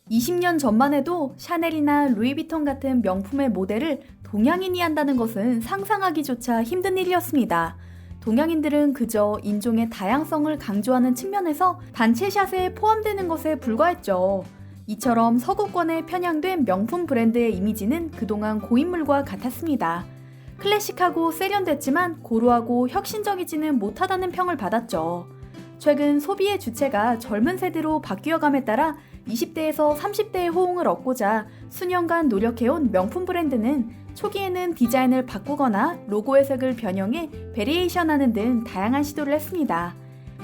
20년 전만 해도 샤넬이나 루이비통 같은 명품의 모델을 동양인이 한다는 것은 상상하기조차 힘든 일이었습니다. 동양인들은 그저 인종의 다양성을 강조하는 측면에서 단체샷에 포함되는 것에 불과했죠. 이처럼 서구권에 편향된 명품 브랜드의 이미지는 그동안 고인물과 같았습니다. 클래식하고 세련됐지만 고루하고 혁신적이지는 못하다는 평을 받았죠. 최근 소비의 주체가 젊은 세대로 바뀌어감에 따라 20대에서 30대의 호응을 얻고자 수년간 노력해온 명품 브랜드는 초기에는 디자인을 바꾸거나 로고의 색을 변형해 베리에이션하는 등 다양한 시도를 했습니다.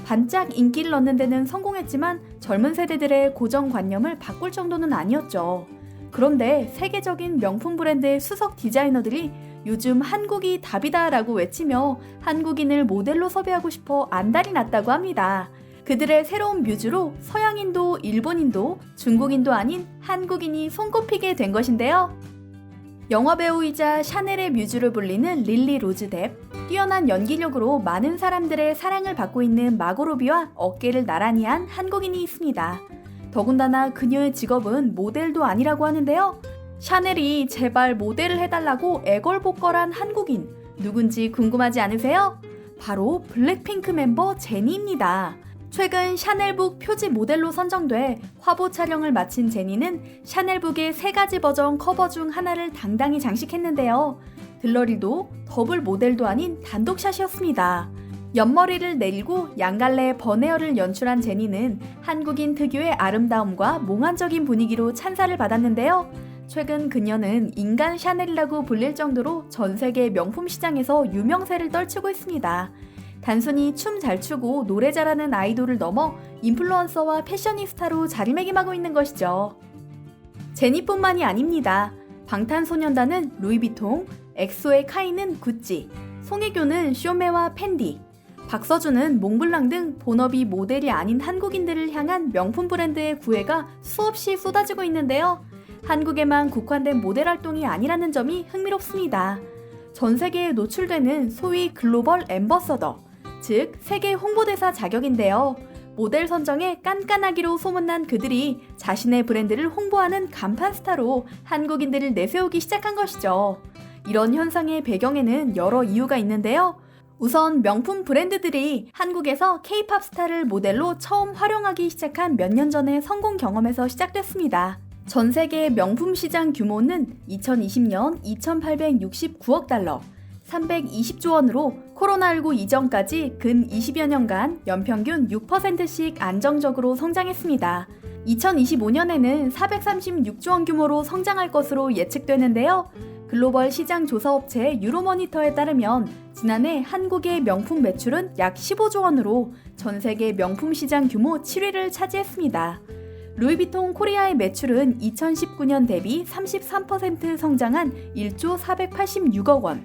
반짝 인기를 얻는 데는 성공했지만 젊은 세대들의 고정관념을 바꿀 정도는 아니었죠. 그런데 세계적인 명품 브랜드의 수석 디자이너들이 요즘 한국이 답이다 라고 외치며 한국인을 모델로 섭외하고 싶어 안달이 났다고 합니다. 그들의 새로운 뮤즈로 서양인도 일본인도 중국인도 아닌 한국인이 손꼽히게 된 것인데요. 영화배우이자 샤넬의 뮤즈를 불리는 릴리 로즈 뎁, 뛰어난 연기력으로 많은 사람들의 사랑을 받고 있는 마고 로비와 어깨를 나란히 한 한국인이 있습니다. 더군다나 그녀의 직업은 모델도 아니라고 하는데요. 샤넬이 제발 모델을 해달라고 애걸복걸한 한국인, 누군지 궁금하지 않으세요? 바로 블랙핑크 멤버 제니입니다. 최근 샤넬북 표지 모델로 선정돼 화보 촬영을 마친 제니는 샤넬북의 3가지 버전 커버 중 하나를 당당히 장식했는데요. 들러리도 더블 모델도 아닌 단독샷이었습니다. 옆머리를 내리고 양갈래 번헤어를 연출한 제니는 한국인 특유의 아름다움과 몽환적인 분위기로 찬사를 받았는데요. 최근 그녀는 인간 샤넬이라고 불릴 정도로 전 세계 명품 시장에서 유명세를 떨치고 있습니다. 단순히 춤 잘 추고 노래 잘하는 아이돌을 넘어 인플루언서와 패셔니스타로 자리매김하고 있는 것이죠. 제니뿐만이 아닙니다. 방탄소년단은 루이비통, 엑소의 카이는 구찌, 송혜교는 쇼메와 펜디, 박서준은 몽블랑 등 본업이 모델이 아닌 한국인들을 향한 명품 브랜드의 구애가 수없이 쏟아지고 있는데요. 한국에만 국한된 모델 활동이 아니라는 점이 흥미롭습니다. 전 세계에 노출되는 소위 글로벌 앰버서더, 즉 세계 홍보대사 자격인데요. 모델 선정에 깐깐하기로 소문난 그들이 자신의 브랜드를 홍보하는 간판 스타로 한국인들을 내세우기 시작한 것이죠. 이런 현상의 배경에는 여러 이유가 있는데요. 우선 명품 브랜드들이 한국에서 K-팝 스타를 모델로 처음 활용하기 시작한 몇 년 전의 성공 경험에서 시작됐습니다. 전 세계 명품 시장 규모는 2020년 2,869억 달러, 320조 원으로 코로나19 이전까지 근 20여 년간 연평균 6%씩 안정적으로 성장했습니다. 2025년에는 436조 원 규모로 성장할 것으로 예측되는데요. 글로벌 시장 조사업체 유로모니터에 따르면 지난해 한국의 명품 매출은 약 15조 원으로 전 세계 명품 시장 규모 7위를 차지했습니다. 루이비통 코리아의 매출은 2019년 대비 33% 성장한 1조 486억 원,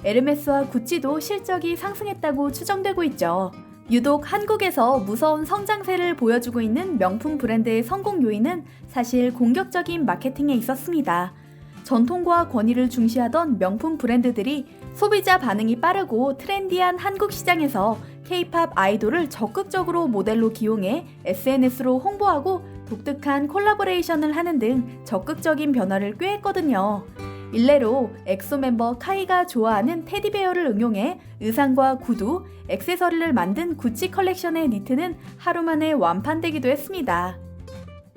에르메스와 구찌도 실적이 상승했다고 추정되고 있죠. 유독 한국에서 무서운 성장세를 보여주고 있는 명품 브랜드의 성공 요인은 사실 공격적인 마케팅에 있었습니다. 전통과 권위를 중시하던 명품 브랜드들이 소비자 반응이 빠르고 트렌디한 한국 시장에서 K-팝 아이돌을 적극적으로 모델로 기용해 SNS로 홍보하고 독특한 콜라보레이션을 하는 등 적극적인 변화를 꾀했거든요. 일례로 엑소 멤버 카이가 좋아하는 테디베어를 응용해 의상과 구두, 액세서리를 만든 구찌 컬렉션의 니트는 하루 만에 완판되기도 했습니다.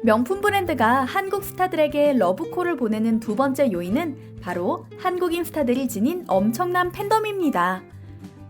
명품 브랜드가 한국 스타들에게 러브콜을 보내는 두 번째 요인은 바로 한국인 스타들이 지닌 엄청난 팬덤입니다.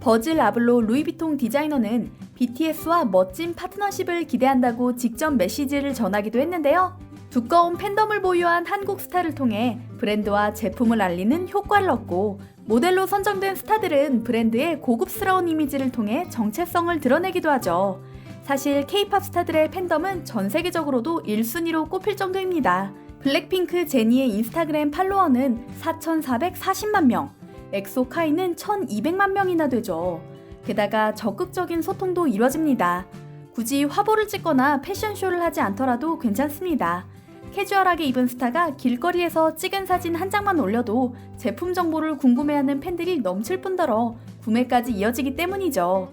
버질 아블로 루이비통 디자이너는 BTS와 멋진 파트너십을 기대한다고 직접 메시지를 전하기도 했는데요. 두꺼운 팬덤을 보유한 한국 스타를 통해 브랜드와 제품을 알리는 효과를 얻고 모델로 선정된 스타들은 브랜드의 고급스러운 이미지를 통해 정체성을 드러내기도 하죠. 사실 K-팝 스타들의 팬덤은 전 세계적으로도 1순위로 꼽힐 정도입니다. 블랙핑크 제니의 인스타그램 팔로워는 4,440만 명, 엑소 카이는 1,200만 명이나 되죠. 게다가 적극적인 소통도 이뤄집니다. 굳이 화보를 찍거나 패션쇼를 하지 않더라도 괜찮습니다. 캐주얼하게 입은 스타가 길거리에서 찍은 사진 한 장만 올려도 제품 정보를 궁금해하는 팬들이 넘칠 뿐더러 구매까지 이어지기 때문이죠.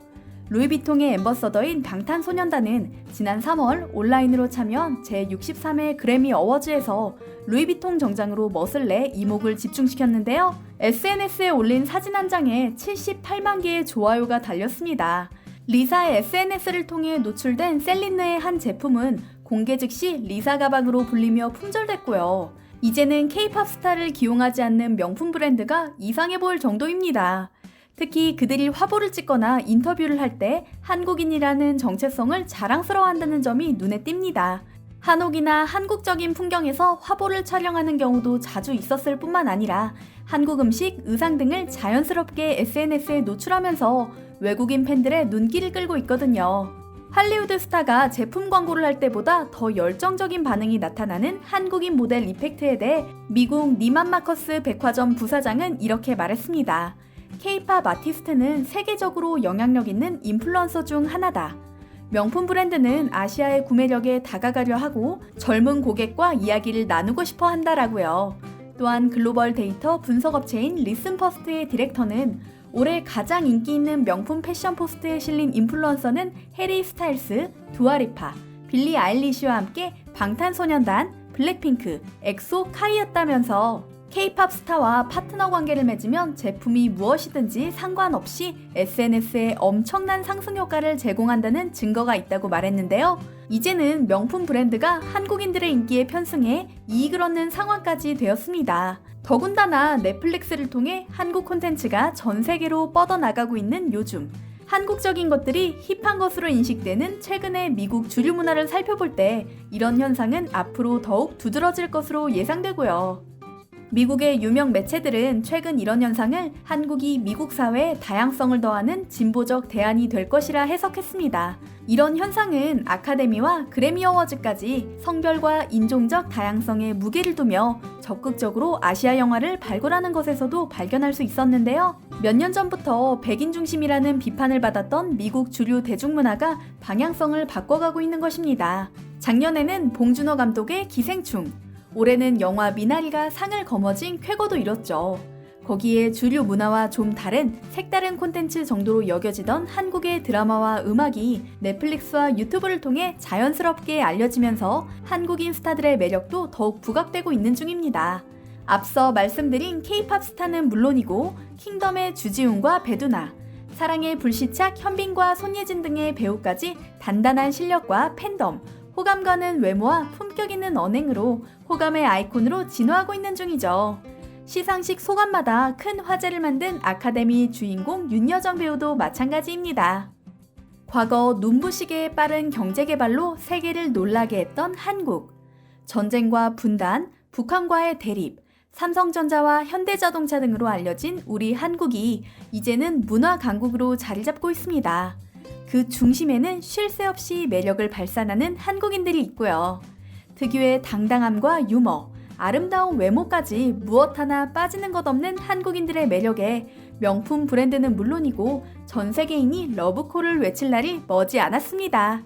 루이비통의 앰버서더인 방탄소년단은 지난 3월 온라인으로 참여한 제63회 그래미 어워즈에서 루이비통 정장으로 멋을 내 이목을 집중시켰는데요. SNS에 올린 사진 한 장에 78만 개의 좋아요가 달렸습니다. 리사의 SNS를 통해 노출된 셀린느의 한 제품은 공개 즉시 리사 가방으로 불리며 품절됐고요. 이제는 K-팝 스타를 기용하지 않는 명품 브랜드가 이상해 보일 정도입니다. 특히 그들이 화보를 찍거나 인터뷰를 할 때 한국인이라는 정체성을 자랑스러워한다는 점이 눈에 띕니다. 한옥이나 한국적인 풍경에서 화보를 촬영하는 경우도 자주 있었을 뿐만 아니라 한국 음식, 의상 등을 자연스럽게 SNS에 노출하면서 외국인 팬들의 눈길을 끌고 있거든요. 할리우드 스타가 제품 광고를 할 때보다 더 열정적인 반응이 나타나는 한국인 모델 이펙트에 대해 미국 니만 마커스 백화점 부사장은 이렇게 말했습니다. K-팝 아티스트는 세계적으로 영향력 있는 인플루언서 중 하나다. 명품 브랜드는 아시아의 구매력에 다가가려 하고 젊은 고객과 이야기를 나누고 싶어 한다라고요. 또한 글로벌 데이터 분석업체인 리슨퍼스트의 디렉터는 올해 가장 인기 있는 명품 패션 포스트에 실린 인플루언서는 해리 스타일스, 두아리파, 빌리 아일리시와 함께 방탄소년단, 블랙핑크, 엑소, 카이였다면서 K-팝 스타와 파트너 관계를 맺으면 제품이 무엇이든지 상관없이 SNS에 엄청난 상승 효과를 제공한다는 증거가 있다고 말했는데요. 이제는 명품 브랜드가 한국인들의 인기에 편승해 이익을 얻는 상황까지 되었습니다. 더군다나 넷플릭스를 통해 한국 콘텐츠가 전 세계로 뻗어나가고 있는 요즘, 한국적인 것들이 힙한 것으로 인식되는 최근의 미국 주류 문화를 살펴볼 때 이런 현상은 앞으로 더욱 두드러질 것으로 예상되고요. 미국의 유명 매체들은 최근 이런 현상을 한국이 미국 사회에 다양성을 더하는 진보적 대안이 될 것이라 해석했습니다. 이런 현상은 아카데미와 그래미 어워즈까지 성별과 인종적 다양성에 무게를 두며 적극적으로 아시아 영화를 발굴하는 것에서도 발견할 수 있었는데요. 몇 년 전부터 백인 중심이라는 비판을 받았던 미국 주류 대중문화가 방향성을 바꿔가고 있는 것입니다. 작년에는 봉준호 감독의 기생충, 올해는 영화 미나리가 상을 거머쥔 쾌거도 이뤘죠. 거기에 주류 문화와 좀 다른 색다른 콘텐츠 정도로 여겨지던 한국의 드라마와 음악이 넷플릭스와 유튜브를 통해 자연스럽게 알려지면서 한국인 스타들의 매력도 더욱 부각되고 있는 중입니다. 앞서 말씀드린 K-팝 스타는 물론이고 킹덤의 주지훈과 배두나, 사랑의 불시착 현빈과 손예진 등의 배우까지 단단한 실력과 팬덤, 호감 가는 외모와 품격 있는 언행으로 호감의 아이콘으로 진화하고 있는 중이죠. 시상식 소감마다 큰 화제를 만든 아카데미 주인공 윤여정 배우도 마찬가지입니다. 과거 눈부시게 빠른 경제 개발로 세계를 놀라게 했던 한국. 전쟁과 분단, 북한과의 대립, 삼성전자와 현대자동차 등으로 알려진 우리 한국이 이제는 문화 강국으로 자리 잡고 있습니다. 그 중심에는 쉴 새 없이 매력을 발산하는 한국인들이 있고요. 특유의 당당함과 유머, 아름다운 외모까지 무엇 하나 빠지는 것 없는 한국인들의 매력에 명품 브랜드는 물론이고 전 세계인이 러브콜을 외칠 날이 머지 않았습니다.